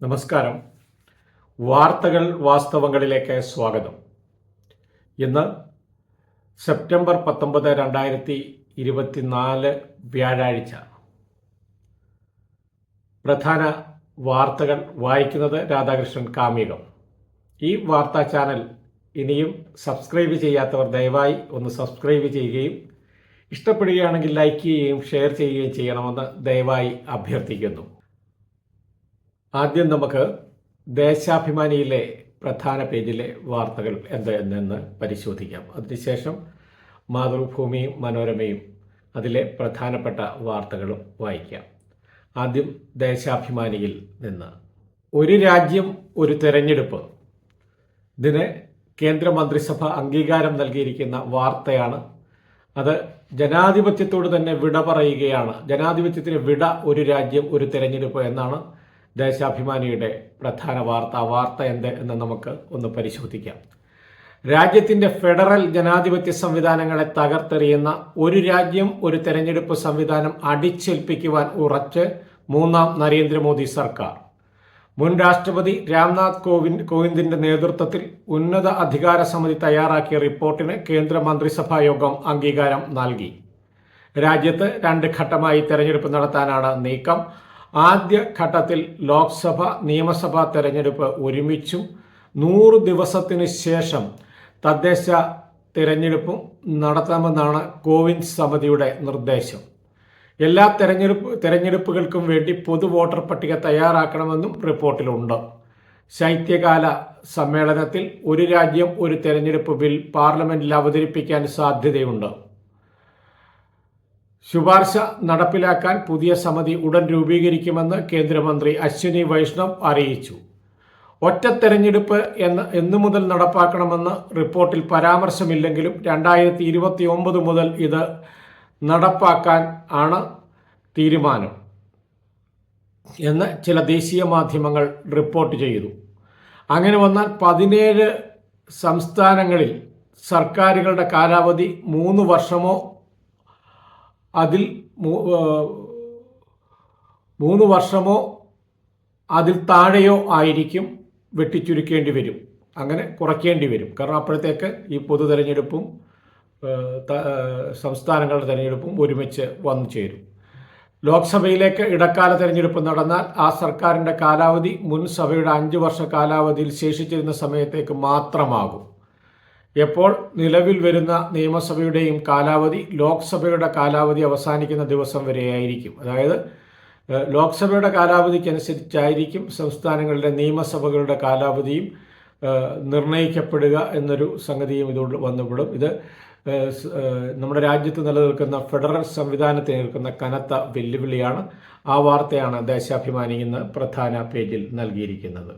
നമസ്കാരം. വാർത്തകൾ വാസ്തവങ്ങളിലേക്ക് സ്വാഗതം. ഇന്ന് സെപ്റ്റംബർ 19, 2024 വ്യാഴാഴ്ച. പ്രധാന വാർത്തകൾ വായിക്കുന്നത് രാധാകൃഷ്ണൻ കാമികം. ഈ വാർത്താ ചാനൽ ഇനിയും സബ്സ്ക്രൈബ് ചെയ്യാത്തവർ ദയവായി ഒന്ന് സബ്സ്ക്രൈബ് ചെയ്യുകയും ഇഷ്ടപ്പെടുകയാണെങ്കിൽ ലൈക്ക് ചെയ്യുകയും ഷെയർ ചെയ്യുകയും ചെയ്യണമെന്ന് ദയവായി അഭ്യർത്ഥിക്കുന്നു. ആദ്യം നമുക്ക് ദേശാഭിമാനിയിലെ പ്രധാന പേജിലെ വാർത്തകൾ എന്തെന്ന് പരിശോധിക്കാം. അതിനുശേഷം മാതൃഭൂമിയും മനോരമയും അതിലെ പ്രധാനപ്പെട്ട വാർത്തകളും വായിക്കാം. ആദ്യം ദേശാഭിമാനിയിൽ നിന്ന്. ഒരു രാജ്യം ഒരു തെരഞ്ഞെടുപ്പ്, ഇതിന് കേന്ദ്രമന്ത്രിസഭ അംഗീകാരം നൽകിയിരിക്കുന്ന വാർത്തയാണ്. അത് ജനാധിപത്യത്തോട് തന്നെ വിട പറയുകയാണ്. ജനാധിപത്യത്തിന് വിട, ഒരു രാജ്യം ഒരു തെരഞ്ഞെടുപ്പ് എന്നാണ് ദേശാഭിമാനിയുടെ പ്രധാന വാർത്ത. ആ വാർത്ത എന്ത് എന്ന് നമുക്ക് ഒന്ന് പരിശോധിക്കാം. രാജ്യത്തിന്റെ ഫെഡറൽ ജനാധിപത്യ സംവിധാനങ്ങളെ തകർത്തെറിയുന്ന ഒരു രാജ്യം ഒരു തെരഞ്ഞെടുപ്പ് സംവിധാനം അടിച്ചേൽപ്പിക്കുവാൻ ഉറച്ച് മൂന്നാം നരേന്ദ്രമോദി സർക്കാർ. മുൻ രാഷ്ട്രപതി രാംനാഥ് കോവിന്ദിന്റെ നേതൃത്വത്തിൽ ഉന്നത അധികാര സമിതി തയ്യാറാക്കിയ റിപ്പോർട്ടിന് കേന്ദ്ര മന്ത്രിസഭാ യോഗം അംഗീകാരം നൽകി. രാജ്യത്ത് 2 ഘട്ടമായി തെരഞ്ഞെടുപ്പ് നടത്താനാണ് നീക്കം. ആദ്യ ഘട്ടത്തിൽ ലോക്സഭ, നിയമസഭാ തെരഞ്ഞെടുപ്പ് ഒരുമിച്ചും 100 ദിവസത്തിന് ശേഷം തദ്ദേശ തിരഞ്ഞെടുപ്പും നടത്താമെന്നാണ് കോവിന്ദ് സമിതിയുടെ നിർദ്ദേശം. എല്ലാ തെരഞ്ഞെടുപ്പുകൾക്കും വേണ്ടി പൊതു വോട്ടർ പട്ടിക തയ്യാറാക്കണമെന്നും റിപ്പോർട്ടിലുണ്ട്. ശൈത്യകാല സമ്മേളനത്തിൽ ഒരു രാജ്യം ഒരു തെരഞ്ഞെടുപ്പ് ബിൽ പാർലമെന്റിൽ അവതരിപ്പിക്കാൻ സാധ്യതയുണ്ട്. ശുപാർശ നടപ്പിലാക്കാൻ പുതിയ സമിതി ഉടൻ രൂപീകരിക്കുമെന്ന് കേന്ദ്രമന്ത്രി അശ്വിനി വൈഷ്ണവ് അറിയിച്ചു. ഒറ്റ തെരഞ്ഞെടുപ്പ് എന്നു മുതൽ നടപ്പാക്കണമെന്ന് റിപ്പോർട്ടിൽ പരാമർശമില്ലെങ്കിലും 2029 മുതൽ ഇത് നടപ്പാക്കാൻ ആണ് തീരുമാനം എന്ന് ചില ദേശീയ മാധ്യമങ്ങൾ റിപ്പോർട്ട് ചെയ്തു. അങ്ങനെ വന്നാൽ 17 സംസ്ഥാനങ്ങളിൽ സർക്കാരുകളുടെ കാലാവധി 3 വർഷമോ അതിൽ താഴെയോ ആയിരിക്കും. വെട്ടിച്ചുരുക്കേണ്ടി വരും, അങ്ങനെ കുറയ്ക്കേണ്ടി വരും. കാരണം അപ്പോഴത്തേക്ക് ഈ പൊതു തെരഞ്ഞെടുപ്പും സംസ്ഥാനങ്ങളുടെ തെരഞ്ഞെടുപ്പും ഒരുമിച്ച് വന്നു ചേരും. ലോക്സഭയിലേക്ക് ഇടക്കാല തെരഞ്ഞെടുപ്പ് നടന്നാൽ ആ സർക്കാരിൻ്റെ കാലാവധി മുൻ സഭയുടെ 5 വർഷ കാലാവധിയിൽ ശേഷിച്ചിരുന്ന സമയത്തേക്ക് മാത്രമാകും. എപ്പോൾ നിലവിൽ വരുന്ന നിയമസഭയുടെയും കാലാവധി ലോക്സഭയുടെ കാലാവധി അവസാനിക്കുന്ന ദിവസം വരെയായിരിക്കും. അതായത് ലോക്സഭയുടെ കാലാവധിക്കനുസരിച്ചായിരിക്കും സംസ്ഥാനങ്ങളുടെ നിയമസഭകളുടെ കാലാവധിയും നിർണയിക്കപ്പെടുക എന്നൊരു സംഗതിയും ഇതോട് വന്നുപെടും. ഇത് നമ്മുടെ രാജ്യത്ത് നിലനിൽക്കുന്ന ഫെഡറൽ സംവിധാനത്തിന് നിൽക്കുന്ന കനത്ത വെല്ലുവിളിയാണ്. ആ വാർത്തയാണ് ദേശാഭിമാനി ഇന്ന് പ്രധാന പേജിൽ നൽകിയിരിക്കുന്നത്.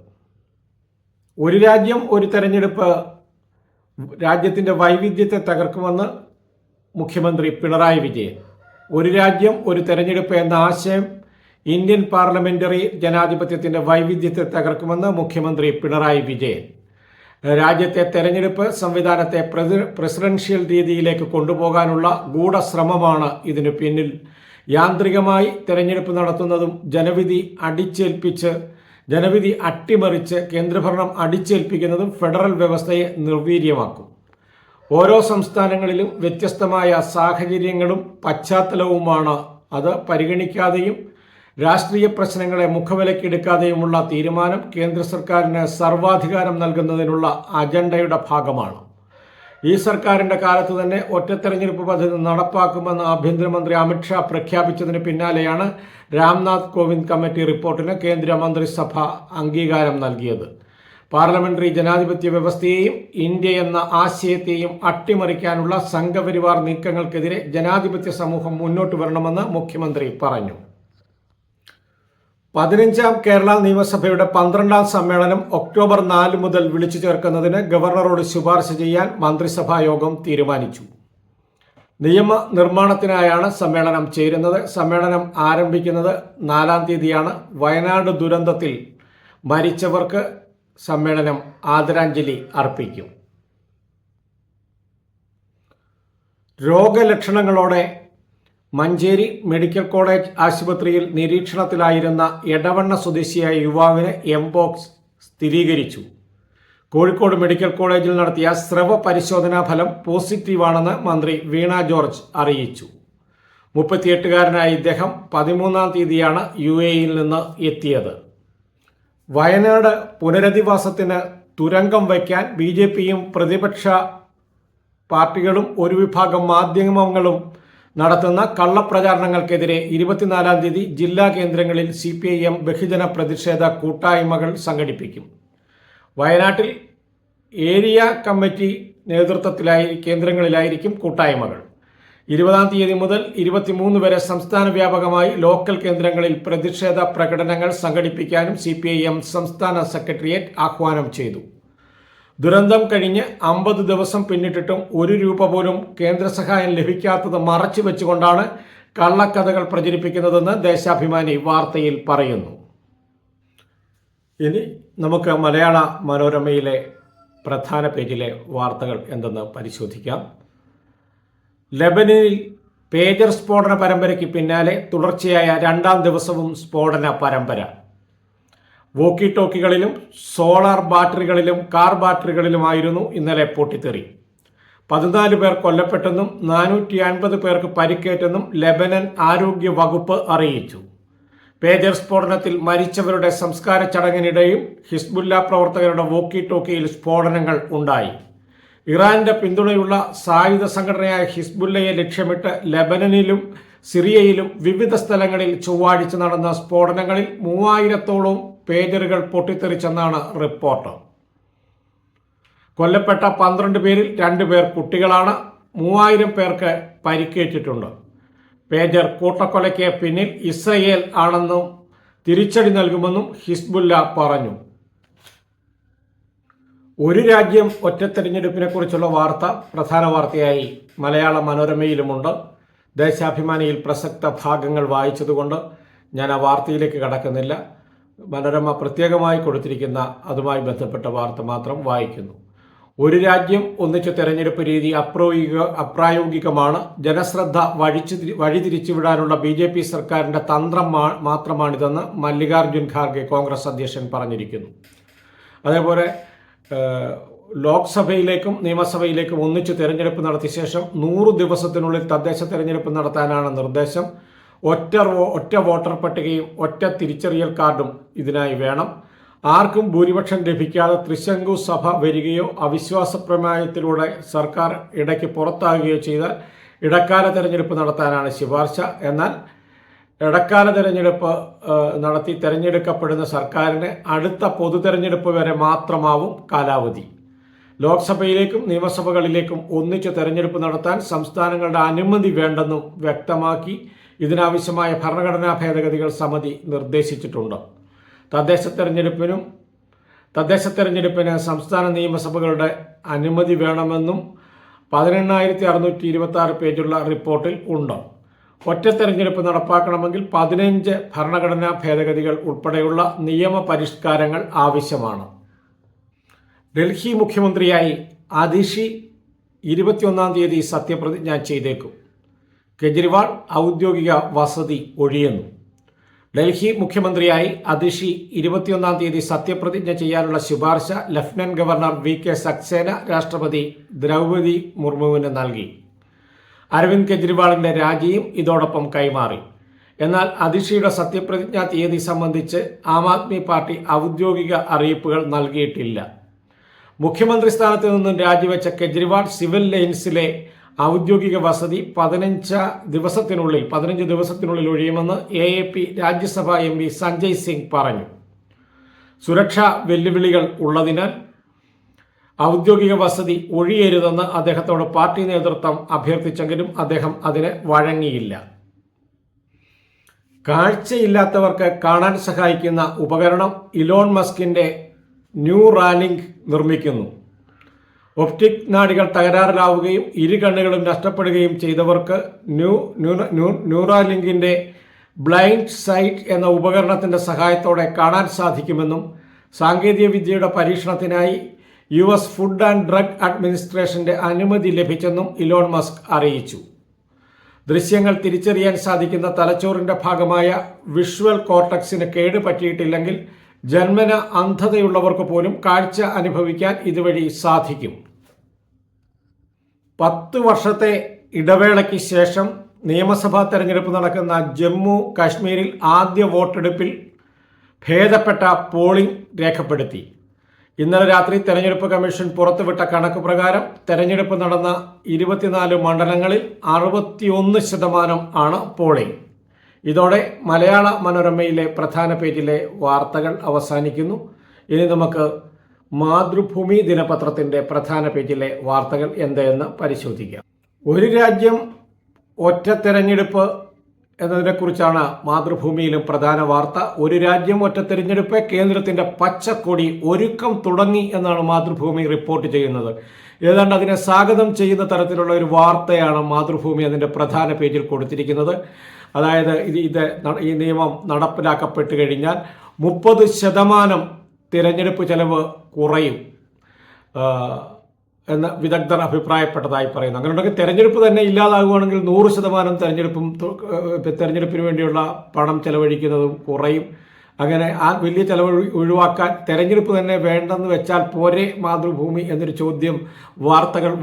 ഒരു രാജ്യം ഒരു തെരഞ്ഞെടുപ്പ് രാജ്യത്തിൻ്റെ വൈവിധ്യത്തെ തകർക്കുമെന്ന് മുഖ്യമന്ത്രി പിണറായി വിജയൻ. ഒരു രാജ്യം ഒരു തെരഞ്ഞെടുപ്പ് എന്ന ആശയം ഇന്ത്യൻ പാർലമെന്ററി ജനാധിപത്യത്തിൻ്റെ വൈവിധ്യത്തെ തകർക്കുമെന്ന് മുഖ്യമന്ത്രി പിണറായി വിജയൻ. രാജ്യത്തെ തെരഞ്ഞെടുപ്പ് സംവിധാനത്തെ പ്രസിഡൻഷ്യൽ രീതിയിലേക്ക് കൊണ്ടുപോകാനുള്ള ഗൂഢശ്രമമാണ് ഇതിനു പിന്നിൽ. യാന്ത്രികമായി തെരഞ്ഞെടുപ്പ് നടത്തുന്നതും ജനവിധി അട്ടിമറിച്ച് കേന്ദ്രഭരണം അടിച്ചേൽപ്പിക്കുന്നതും ഫെഡറൽ വ്യവസ്ഥയെ നിർവീര്യമാക്കും. ഓരോ സംസ്ഥാനങ്ങളിലും വ്യത്യസ്തമായ സാഹചര്യങ്ങളും പശ്ചാത്തലവുമാണ്. അത് പരിഗണിക്കാതെയും രാഷ്ട്രീയ പ്രശ്നങ്ങളെ മുഖവിലക്കെടുക്കാതെയുമുള്ള തീരുമാനം കേന്ദ്ര സർക്കാരിന് സർവാധികാരം നൽകുന്നതിനുള്ള അജണ്ടയുടെ ഭാഗമാണ്. ഈ സർക്കാരിൻ്റെ കാലത്ത് തന്നെ ഒറ്റ തെരഞ്ഞെടുപ്പ് പദ്ധതി നടപ്പാക്കുമെന്ന് ആഭ്യന്തരമന്ത്രി അമിത്ഷാ പ്രഖ്യാപിച്ചതിന് പിന്നാലെയാണ് രാംനാഥ് കോവിന്ദ് കമ്മിറ്റി റിപ്പോർട്ടിന് കേന്ദ്ര മന്ത്രിസഭ അംഗീകാരം നൽകിയത്. പാർലമെന്ററി ജനാധിപത്യ വ്യവസ്ഥയെയും ഇന്ത്യ എന്ന ആശയത്തെയും അട്ടിമറിക്കാനുള്ള സംഘപരിവാർ നീക്കങ്ങൾക്കെതിരെ ജനാധിപത്യ സമൂഹം മുന്നോട്ട് വരണമെന്ന് മുഖ്യമന്ത്രി പറഞ്ഞു. 15ാം കേരള നിയമസഭയുടെ 12ാം സമ്മേളനം ഒക്ടോബർ 4 മുതൽ വിളിച്ചു ചേർക്കുന്നതിന് ഗവർണറോട് ശുപാർശ ചെയ്യാൻ മന്ത്രിസഭാ യോഗം തീരുമാനിച്ചു. നിയമനിർമ്മാണത്തിനായാണ് സമ്മേളനം ചേരുന്നത്. സമ്മേളനം ആരംഭിക്കുന്നത് 4-ാം തീയതിയാണ്. വയനാട് ദുരന്തത്തിൽ മരിച്ചവർക്ക് സമ്മേളനം ആദരാഞ്ജലി അർപ്പിക്കും. രോഗലക്ഷണങ്ങളോടെ മഞ്ചേരി മെഡിക്കൽ കോളേജ് ആശുപത്രിയിൽ നിരീക്ഷണത്തിലായിരുന്ന എടവണ്ണ സ്വദേശിയായ യുവാവിന് എംപോക്സ് സ്ഥിരീകരിച്ചു. കോഴിക്കോട് മെഡിക്കൽ കോളേജിൽ നടത്തിയ സ്രവ പരിശോധനാ ഫലം പോസിറ്റീവാണെന്ന് മന്ത്രി വീണ ജോർജ് അറിയിച്ചു. 38-കാരനായ ഇദ്ദേഹം 13-ാം തീയതിയാണ് UAEയിൽ നിന്ന് എത്തിയത്. വയനാട് പുനരധിവാസത്തിന് തുരങ്കം വയ്ക്കാൻ BJPയും പ്രതിപക്ഷ പാർട്ടികളും ഒരു വിഭാഗം മാധ്യമങ്ങളും നടത്തുന്ന കള്ളപ്രചാരണങ്ങൾക്കെതിരെ 24-ാം തീയതി ജില്ലാ കേന്ദ്രങ്ങളിൽ CPIM ബഹുജന പ്രതിഷേധ കൂട്ടായ്മകൾ സംഘടിപ്പിക്കും. വയനാട്ടിൽ ഏരിയ കമ്മിറ്റി കേന്ദ്രങ്ങളിലായിരിക്കും കൂട്ടായ്മകൾ. 20-ാം തീയതി മുതൽ 23 വരെ സംസ്ഥാന വ്യാപകമായി ലോക്കൽ കേന്ദ്രങ്ങളിൽ പ്രതിഷേധ പ്രകടനങ്ങൾ സംഘടിപ്പിക്കാനും CPIM സംസ്ഥാന സെക്രട്ടേറിയറ്റ് ആഹ്വാനം ചെയ്തു. ദുരന്തം കഴിഞ്ഞ് 50 ദിവസം പിന്നിട്ടിട്ടും ₹1 പോലും കേന്ദ്ര സഹായം ലഭിക്കാത്തത് മറച്ചു വെച്ചുകൊണ്ടാണ് കള്ളക്കഥകൾ പ്രചരിപ്പിക്കുന്നതെന്ന് ദേശാഭിമാനി വാർത്തയിൽ പറയുന്നു. ഇനി നമുക്ക് മലയാള മനോരമയിലെ പ്രധാന പേജിലെ വാർത്തകൾ എന്തെന്ന് പരിശോധിക്കാം. ലെബനനിൽ പേജർ സ്ഫോടന പരമ്പരയ്ക്ക് പിന്നാലെ തുടർച്ചയായ 2ാം ദിവസവും സ്ഫോടന പരമ്പര. വോക്കി ടോക്കികളിലും സോളാർ ബാറ്ററികളിലും കാർ ബാറ്ററികളിലുമായിരുന്നു ഇന്നലെ പൊട്ടിത്തെറി. 14 പേർ കൊല്ലപ്പെട്ടെന്നും 450 പേർക്ക് പരിക്കേറ്റെന്നും ലെബനൻ ആരോഗ്യ വകുപ്പ് അറിയിച്ചു. പേജർ സ്ഫോടനത്തിൽ മരിച്ചവരുടെ സംസ്കാര ചടങ്ങിനിടെയും ഹിസ്ബുല്ല പ്രവർത്തകരുടെ വോക്കി ടോക്കിയിൽ സ്ഫോടനങ്ങൾ ഉണ്ടായി. ഇറാന്റെ പിന്തുണയുള്ള സായുധ സംഘടനയായ ഹിസ്ബുല്ലയെ ലക്ഷ്യമിട്ട് ലെബനനിലും സിറിയയിലും വിവിധ സ്ഥലങ്ങളിൽ ചൊവ്വാഴ്ച നടന്ന സ്ഫോടനങ്ങളിൽ 3000-ഓളം പേജറുകൾ പൊട്ടിത്തെറിച്ചെന്നാണ് റിപ്പോർട്ട്. കൊല്ലപ്പെട്ട 12 പേരിൽ 2 പേർ കുട്ടികളാണ്. 3000 പേർക്ക് പരിക്കേറ്റിട്ടുണ്ട്. പേജർ കൂട്ടക്കൊലയ്ക്ക് പിന്നിൽ ഇസ്രയേൽ ആണെന്നും തിരിച്ചടി നൽകുമെന്നും ഹിസ്ബുല്ല പറഞ്ഞു. ഒരു രാജ്യം ഒറ്റ തെരഞ്ഞെടുപ്പിനെ കുറിച്ചുള്ള വാർത്ത പ്രധാന വാർത്തയായി മലയാള മനോരമയിലുമുണ്ട്. ദേശാഭിമാനിയിൽ പ്രസക്ത ഭാഗങ്ങൾ വായിച്ചതുകൊണ്ട് ഞാൻ ആ വാർത്തയിലേക്ക് കടക്കുന്നില്ല. മനോരമ പ്രത്യേകമായി കൊടുത്തിരിക്കുന്ന അതുമായി ബന്ധപ്പെട്ട വാർത്ത മാത്രം വായിക്കുന്നു. ഒരു രാജ്യം ഒന്നിച്ച തെരഞ്ഞെടുപ്പ് രീതി അപ്രായോഗികമാണ്. ജനശ്രദ്ധ വഴിതിരിച്ചുവിടാനുള്ള BJP സർക്കാരിന്റെ തന്ത്രം മാത്രമാണിതെന്ന് മല്ലികാർജുൻ ഖാർഗെ കോൺഗ്രസ് അധ്യക്ഷൻ പറഞ്ഞിരിക്കുന്നു. അതേപോലെ ലോക്സഭയിലേക്കും നിയമസഭയിലേക്കും ഒന്നിച്ച് തെരഞ്ഞെടുപ്പ് നടത്തിയ ശേഷം 100 ദിവസത്തിനുള്ളിൽ തദ്ദേശ തെരഞ്ഞെടുപ്പ് നടത്താനാണ് നിർദ്ദേശം. ഒറ്റ വോട്ടർ പട്ടികയും ഒറ്റ തിരിച്ചറിയൽ കാർഡും ഇതിനായി വേണം. ആർക്കും ഭൂരിപക്ഷം ലഭിക്കാതെ ത്രിശങ്കു സഭ വരികയോ അവിശ്വാസ പ്രമേയത്തിലൂടെ സർക്കാർ ഇടയ്ക്ക് പുറത്താകുകയോ ചെയ്താൽ ഇടക്കാല തെരഞ്ഞെടുപ്പ് നടത്താനാണ് ശുപാർശ. എന്നാൽ ഇടക്കാല തെരഞ്ഞെടുപ്പ് നടത്തി തെരഞ്ഞെടുക്കപ്പെടുന്ന സർക്കാരിന് അടുത്ത പൊതു തെരഞ്ഞെടുപ്പ് വരെ മാത്രമാവും കാലാവധി. ലോക്സഭയിലേക്കും നിയമസഭകളിലേക്കും ഒന്നിച്ച് തെരഞ്ഞെടുപ്പ് നടത്താൻ സംസ്ഥാനങ്ങളുടെ അനുമതി വേണ്ടെന്നും വ്യക്തമാക്കി ഇതിനാവശ്യമായ ഭരണഘടനാ ഭേദഗതികൾ സമിതി നിർദ്ദേശിച്ചിട്ടുണ്ട്. തദ്ദേശ തെരഞ്ഞെടുപ്പിന് സംസ്ഥാന നിയമസഭകളുടെ അനുമതി വേണമെന്നും 18626 പേജുള്ള റിപ്പോർട്ടിൽ ഉണ്ട്. ഒറ്റ തെരഞ്ഞെടുപ്പ് നടപ്പാക്കണമെങ്കിൽ 15 ഭരണഘടനാ ഭേദഗതികൾ ഉൾപ്പെടെയുള്ള നിയമ പരിഷ്കാരങ്ങൾ ആവശ്യമാണ്. ഡൽഹി മുഖ്യമന്ത്രിയായി അതിഷി 21-ാം തീയതി സത്യപ്രതിജ്ഞ ചെയ്തേക്കും. കെജ്രിവാൾ ഔദ്യോഗിക വസതി ഒഴിയുന്നു. ഡൽഹി മുഖ്യമന്ത്രിയായി അതിഷി 21-ാം തീയതി സത്യപ്രതിജ്ഞ ചെയ്യാനുള്ള ശുപാർശ ലഫ്റ്റനന്റ് ഗവർണർ VK സക്സേന രാഷ്ട്രപതി ദ്രൗപദി മുർമുവിന് നൽകി. അരവിന്ദ് കെജ്രിവാളിന്റെ രാജിയും ഇതോടൊപ്പം കൈമാറി. എന്നാൽ അതിഷിയുടെ സത്യപ്രതിജ്ഞാ തീയതി സംബന്ധിച്ച് ആം ആദ്മി പാർട്ടി ഔദ്യോഗിക അറിയിപ്പുകൾ നൽകിയിട്ടില്ല. മുഖ്യമന്ത്രി സ്ഥാനത്ത് നിന്നും രാജിവെച്ച കെജ്രിവാൾ സിവിൽ ലൈൻസിലെ ഔദ്യോഗിക വസതി 15 ദിവസത്തിനുള്ളിൽ ഒഴിയുമെന്ന് AAP രാജ്യസഭാ MP സഞ്ജയ് സിംഗ് പറഞ്ഞു. സുരക്ഷാ വെല്ലുവിളികൾ ഉള്ളതിനാൽ ഔദ്യോഗിക വസതി ഒഴിയരുതെന്ന് അദ്ദേഹത്തോട് പാർട്ടി നേതൃത്വം അഭ്യർത്ഥിച്ചെങ്കിലും അദ്ദേഹം അതിന് വഴങ്ങിയില്ല. കാഴ്ചയില്ലാത്തവർക്ക് കാണാൻ സഹായിക്കുന്ന ഉപകരണം ഇലോൺ മസ്കിന്റെ ന്യൂറാലിങ്ക് നിർമ്മിക്കുന്നു. ഒപ്റ്റിക് നാഡികൾ തകരാറിലാവുകയും ഇരു കണ്ണുകളും നഷ്ടപ്പെടുകയും ചെയ്തവർക്ക് ന്യൂറാലിങ്കിന്റെ ബ്ലൈൻഡ് സൈറ്റ് എന്ന ഉപകരണത്തിന്റെ സഹായത്തോടെ കാണാൻ സാധിക്കുമെന്നും സാങ്കേതിക വിദ്യയുടെ പരീക്ഷണത്തിനായി US ഫുഡ് ആൻഡ് ഡ്രഗ് അഡ്മിനിസ്ട്രേഷന്റെ അനുമതി ലഭിച്ചെന്നും ഇലോൺ മസ്ക് അറിയിച്ചു. ദൃശ്യങ്ങൾ തിരിച്ചറിയാൻ സാധിക്കുന്ന തലച്ചോറിൻ്റെ ഭാഗമായ വിഷ്വൽ കോർട്ടക്സിന് കേട് പറ്റിയിട്ടില്ലെങ്കിൽ ജന്മന അന്ധതയുള്ളവർക്ക് പോലും കാഴ്ച അനുഭവിക്കാൻ ഇതുവഴി സാധിക്കും. 10 വർഷത്തെ ഇടവേളയ്ക്ക് ശേഷം നിയമസഭാ തെരഞ്ഞെടുപ്പ് നടക്കുന്ന ജമ്മു കാശ്മീരിൽ ആദ്യ വോട്ടെടുപ്പിൽ ഭേദപ്പെട്ട പോളിംഗ് രേഖപ്പെടുത്തി. ഇന്നലെ രാത്രി തെരഞ്ഞെടുപ്പ് കമ്മീഷൻ പുറത്തുവിട്ട കണക്ക് പ്രകാരം തെരഞ്ഞെടുപ്പ് നടന്ന 24 മണ്ഡലങ്ങളിൽ 61% ആണ് പോളിംഗ്. ഇതോടെ മലയാള മനോരമയിലെ പ്രധാന പേജിലെ വാർത്തകൾ അവസാനിക്കുന്നു. ഇനി നമുക്ക് മാതൃഭൂമി ദിനപത്രത്തിൻ്റെ പ്രധാന പേജിലെ വാർത്തകൾ എന്തെന്ന് പരിശോധിക്കാം. ഒരു രാജ്യം ഒറ്റ തെരഞ്ഞെടുപ്പ് എന്നതിനെക്കുറിച്ചാണ് മാതൃഭൂമിയിലും പ്രധാന വാർത്ത. ഒരു രാജ്യം ഒറ്റ തെരഞ്ഞെടുപ്പ്, കേന്ദ്രത്തിൻ്റെ പച്ചക്കൊടി ഒരുക്കം തുടങ്ങി എന്നാണ് മാതൃഭൂമി റിപ്പോർട്ട് ചെയ്യുന്നത്. ഏതാണ്ട് അതിനെ സ്വാഗതം ചെയ്യുന്ന തരത്തിലുള്ള ഒരു വാർത്തയാണ് മാതൃഭൂമി അതിൻ്റെ പ്രധാന പേജിൽ കൊടുത്തിരിക്കുന്നത്. അതായത് ഈ നിയമം നടപ്പിലാക്കപ്പെട്ട് കഴിഞ്ഞാൽ 30% തിരഞ്ഞെടുപ്പ് ചെലവ് കുറയും എന്ന് വിദഗ്ധർ അഭിപ്രായപ്പെട്ടതായി പറയുന്നു. അങ്ങനെയുണ്ടെങ്കിൽ തെരഞ്ഞെടുപ്പ് തന്നെ ഇല്ലാതാകുകയാണെങ്കിൽ 100% തെരഞ്ഞെടുപ്പിന് വേണ്ടിയുള്ള പണം ചെലവഴിക്കുന്നതും കുറയും. അങ്ങനെ ആ വലിയ ചെലവ് ഒഴിവാക്കാൻ തെരഞ്ഞെടുപ്പ് തന്നെ വേണ്ടെന്ന് വെച്ചാൽ പോരെ മാതൃഭൂമി എന്നൊരു ചോദ്യം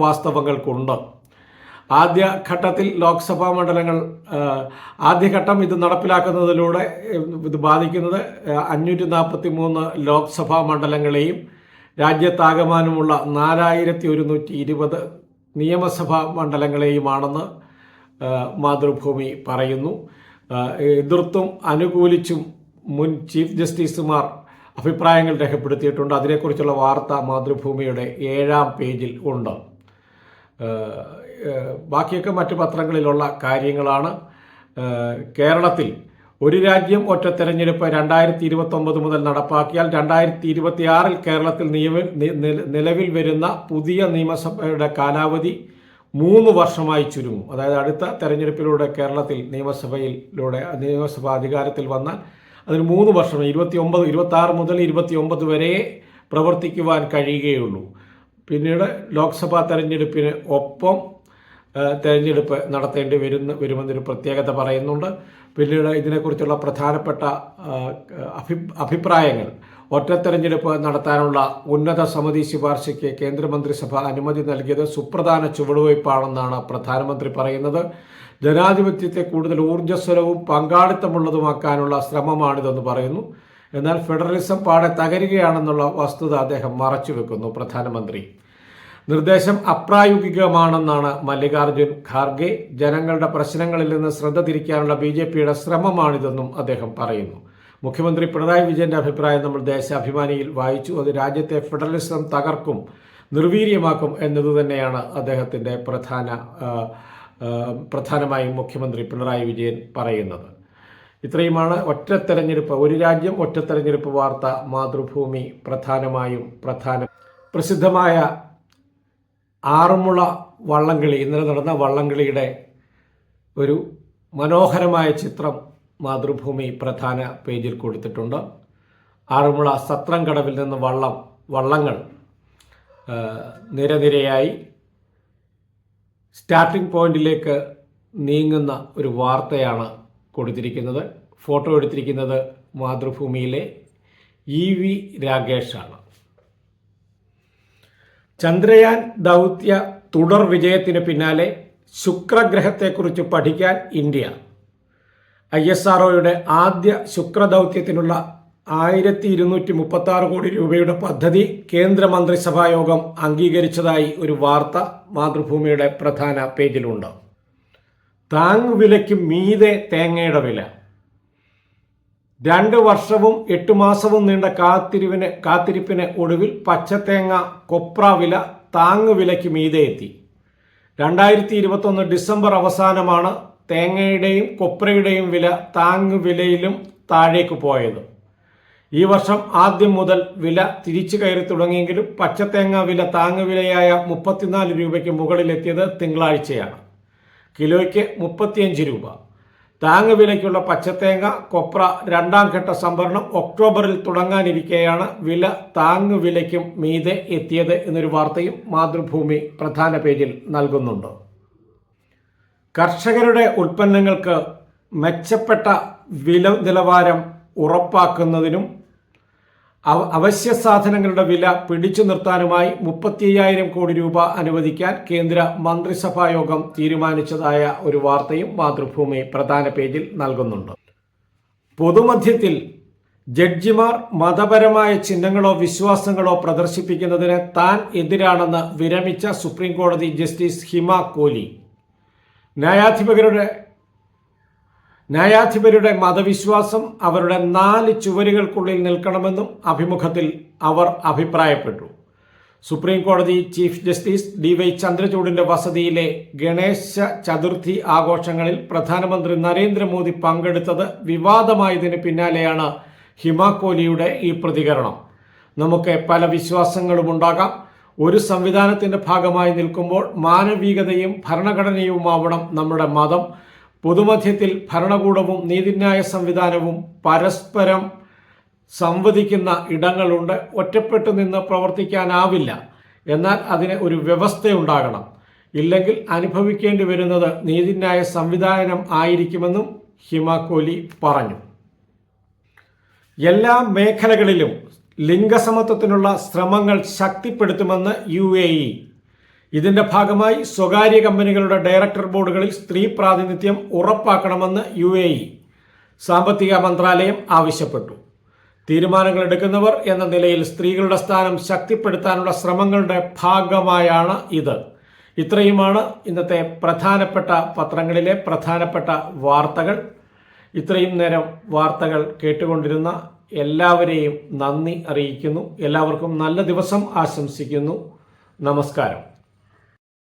വാസ്തവങ്ങൾക്കുണ്ട്. ആദ്യഘട്ടത്തിൽ ലോക്സഭാ മണ്ഡലങ്ങൾ ആദ്യഘട്ടം ഇത് നടപ്പിലാക്കുന്നതിലൂടെ ഇത് ബാധിക്കുന്നത് 543 ലോക്സഭാ മണ്ഡലങ്ങളെയും രാജ്യത്താകമാനമുള്ള 4120 നിയമസഭാ മണ്ഡലങ്ങളെയുമാണെന്ന് മാതൃഭൂമി പറയുന്നു. എതിർത്തും അനുകൂലിച്ചും മുൻ ചീഫ് ജസ്റ്റിസുമാർ അഭിപ്രായങ്ങൾ രേഖപ്പെടുത്തിയിട്ടുണ്ട്. അതിനെക്കുറിച്ചുള്ള വാർത്ത മാതൃഭൂമിയുടെ 7-ാം പേജിൽ ഉണ്ട്. ബാക്കിയൊക്കെ മറ്റു പത്രങ്ങളിലുള്ള കാര്യങ്ങളാണ്. കേരളത്തിൽ ഒരു രാജ്യം ഒറ്റ തെരഞ്ഞെടുപ്പ് 2029 മുതൽ നടപ്പാക്കിയാൽ 2026 കേരളത്തിൽ നിലവിൽ വരുന്ന പുതിയ നിയമസഭയുടെ കാലാവധി 3 വർഷമായി ചുരുങ്ങും. അതായത് അടുത്ത തെരഞ്ഞെടുപ്പിലൂടെ കേരളത്തിൽ നിയമസഭ അധികാരത്തിൽ വന്നാൽ അതിന് 3 വർഷം 26 മുതൽ 29 വരെ പ്രവർത്തിക്കുവാൻ കഴിയുകയുള്ളൂ. പിന്നീട് ലോക്സഭാ തെരഞ്ഞെടുപ്പിന് ഒപ്പം തെരഞ്ഞെടുപ്പ് നടത്തേണ്ടി വരുമെന്നൊരു പ്രത്യേകത പറയുന്നുണ്ട്. പിന്നീട് ഇതിനെക്കുറിച്ചുള്ള പ്രധാനപ്പെട്ട അഭിപ്രായങ്ങൾ ഒറ്റ തെരഞ്ഞെടുപ്പ് നടത്താനുള്ള ഉന്നത സമിതി ശുപാർശയ്ക്ക് കേന്ദ്രമന്ത്രിസഭ അനുമതി നൽകിയത് സുപ്രധാന ചുവടുവയ്പ്പാണെന്നാണ് പ്രധാനമന്ത്രി പറയുന്നത്. ജനാധിപത്യത്തെ കൂടുതൽ ഊർജ്ജസ്വലവും പങ്കാളിത്തമുള്ളതുമാക്കാനുള്ള ശ്രമമാണിതെന്ന് പറയുന്നു. എന്നാൽ ഫെഡറലിസം പാടെ തകരുകയാണെന്നുള്ള വസ്തുത അദ്ദേഹം മറച്ചുവെക്കുന്നു പ്രധാനമന്ത്രി. നിർദ്ദേശം അപ്രായോഗികമാണെന്നാണ് മല്ലികാർജുൻ ഖാർഗെ. ജനങ്ങളുടെ പ്രശ്നങ്ങളിൽ നിന്ന് ശ്രദ്ധ തിരിക്കാനുള്ള BJPയുടെ ശ്രമമാണിതെന്നും അദ്ദേഹം പറയുന്നു. മുഖ്യമന്ത്രി പിണറായി വിജയന്റെ അഭിപ്രായം നമ്മൾ ദേശാഭിമാനിയിൽ വായിച്ചു. അത് രാജ്യത്തെ ഫെഡറലിസം തകർക്കും, നിർവീര്യമാക്കും എന്നതുതന്നെയാണ് അദ്ദേഹത്തിൻ്റെ പ്രധാനമായും മുഖ്യമന്ത്രി പിണറായി വിജയൻ പറയുന്നത്. ഇത്രയുമാണ് ഒരു രാജ്യം ഒറ്റ തെരഞ്ഞെടുപ്പ് വാർത്ത മാതൃഭൂമി പ്രസിദ്ധമായ ആറന്മുള വള്ളംകളി, ഇന്നലെ നടന്ന വള്ളംകളിയുടെ ഒരു മനോഹരമായ ചിത്രം മാതൃഭൂമി പ്രധാന പേജിൽ കൊടുത്തിട്ടുണ്ട്. ആറന്മുള സത്രംകടവിൽ നിന്ന് വള്ളങ്ങൾ നിരനിരയായി സ്റ്റാർട്ടിംഗ് പോയിന്റിലേക്ക് നീങ്ങുന്ന ഒരു വാർത്തയാണ് കൊടുത്തിരിക്കുന്നത്. ഫോട്ടോ എടുത്തിരിക്കുന്നത് മാതൃഭൂമിയിലെ EV രാഗേഷാണ്. ചന്ദ്രയാൻ ദൗത്യ തുടർ വിജയത്തിന് പിന്നാലെ ശുക്രഗ്രഹത്തെക്കുറിച്ച് പഠിക്കാൻ ഇന്ത്യ. ISROയുടെ ആദ്യ ശുക്രദൗത്യത്തിനുള്ള 1236 കോടി രൂപയുടെ പദ്ധതി കേന്ദ്രമന്ത്രിസഭാ യോഗം അംഗീകരിച്ചതായി ഒരു വാർത്ത മാതൃഭൂമിയുടെ പ്രധാന പേജിലുണ്ട്. താങ്ങുവിലയ്ക്ക് മീതെ തേങ്ങയുടെ വില. 2 വർഷവും 8 മാസവും നീണ്ട കാത്തിരിപ്പിന് ഒടുവിൽ പച്ചത്തേങ്ങ കൊപ്ര വില താങ്ങുവിലയ്ക്ക് മീതെ എത്തി. 2021 ഡിസംബർ അവസാനമാണ് തേങ്ങയുടെയും കൊപ്രയുടെയും വില താങ്ങുവിലയിലും താഴേക്ക് പോയത്. ഈ വർഷം ആദ്യം മുതൽ വില തിരിച്ചു കയറി തുടങ്ങിയെങ്കിലും പച്ചത്തേങ്ങ വില താങ്ങുവിലയായ 34 രൂപയ്ക്ക് മുകളിലെത്തിയത് തിങ്കളാഴ്ചയാണ്. കിലോയ്ക്ക് 35 രൂപ. താങ്ങുവിലയ്ക്കുള്ള പച്ചത്തേങ്ങ കൊപ്ര 2ാം ഘട്ട സംഭരണം ഒക്ടോബറിൽ തുടങ്ങാനിരിക്കെയാണ് വില താങ്ങുവിലയ്ക്കും മീതെ എത്തിയത് എന്നൊരു വാർത്തയും മാതൃഭൂമി പ്രധാന പേജിൽ നൽകുന്നുണ്ട്. കർഷകരുടെ ഉൽപ്പന്നങ്ങൾക്ക് മെച്ചപ്പെട്ട വില നിലവാരം ഉറപ്പാക്കുന്നതിനും അവശ്യ സാധനങ്ങളുടെ വില പിടിച്ചു നിർത്താനുമായി 35,000 കോടി രൂപ അനുവദിക്കാൻ കേന്ദ്ര മന്ത്രിസഭാ യോഗം തീരുമാനിച്ചതായ ഒരു വാർത്തയും മാതൃഭൂമി പ്രധാന പേജിൽ നൽകുന്നുണ്ട്. പൊതുമധ്യത്തിൽ ജഡ്ജിമാർ മതപരമായ ചിഹ്നങ്ങളോ വിശ്വാസങ്ങളോ പ്രദർശിപ്പിക്കുന്നതിന് താൻ എതിരാണെന്ന് വിരമിച്ച സുപ്രീം കോടതി ജസ്റ്റിസ് ഹിമ കോലി ന്യായാധിപരുടെ മതവിശ്വാസം അവരുടെ 4 ചുവരുകൾക്കുള്ളിൽ നിൽക്കണമെന്നും അഭിമുഖത്തിൽ അവർ അഭിപ്രായപ്പെട്ടു. സുപ്രീം കോടതി ചീഫ് ജസ്റ്റിസ് DY ചന്ദ്രചൂഡിന്റെ വസതിയിലെ ഗണേശ ചതുർത്ഥി ആഘോഷങ്ങളിൽ പ്രധാനമന്ത്രി നരേന്ദ്രമോദി പങ്കെടുത്തത് വിവാദമായതിന് പിന്നാലെയാണ് ഹിമ കോലിയുടെ ഈ പ്രതികരണം. നമുക്ക് പല വിശ്വാസങ്ങളും ഉണ്ടാകാം. ഒരു സംവിധാനത്തിന്റെ ഭാഗമായി നിൽക്കുമ്പോൾ മാനവികതയും ഭരണഘടനയുമാവണം നമ്മുടെ മതം. പൊതുമധ്യത്തിൽ ഭരണകൂടവും നീതിന്യായ സംവിധാനവും പരസ്പരം സംവദിക്കുന്ന ഇടങ്ങളുണ്ട്. ഒറ്റപ്പെട്ടു നിന്ന് പ്രവർത്തിക്കാനാവില്ല. എന്നാൽ അതിന് ഒരു വ്യവസ്ഥയുണ്ടാകണം. ഇല്ലെങ്കിൽ അനുഭവിക്കേണ്ടി വരുന്നത് നീതിന്യായ സംവിധാനം ആയിരിക്കുമെന്നും ഹിമ കോലി പറഞ്ഞു. എല്ലാ മേഖലകളിലും ലിംഗസമത്വത്തിനുള്ള ശ്രമങ്ങൾ ശക്തിപ്പെടുത്തുമെന്ന് UAE. ഇതിന്റെ ഭാഗമായി സ്വകാര്യ കമ്പനികളുടെ ഡയറക്ടർ ബോർഡുകളിൽ സ്ത്രീ പ്രാതിനിധ്യം ഉറപ്പാക്കണമെന്ന് UAE സാമ്പത്തിക മന്ത്രാലയം ആവശ്യപ്പെട്ടു. തീരുമാനങ്ങൾ എടുക്കുന്നവർ എന്ന നിലയിൽ സ്ത്രീകളുടെ സ്ഥാനം ശക്തിപ്പെടുത്താനുള്ള ശ്രമങ്ങളുടെ ഭാഗമായാണ് ഇത്. ഇത്രയുമാണ് ഇന്നത്തെ പ്രധാനപ്പെട്ട പത്രങ്ങളിലെ പ്രധാനപ്പെട്ട വാർത്തകൾ. ഇത്രയും നേരം വാർത്തകൾ കേട്ടുകൊണ്ടിരുന്ന എല്ലാവരെയും നന്ദി അറിയിക്കുന്നു. എല്ലാവർക്കും നല്ല ദിവസം ആശംസിക്കുന്നു. നമസ്കാരം.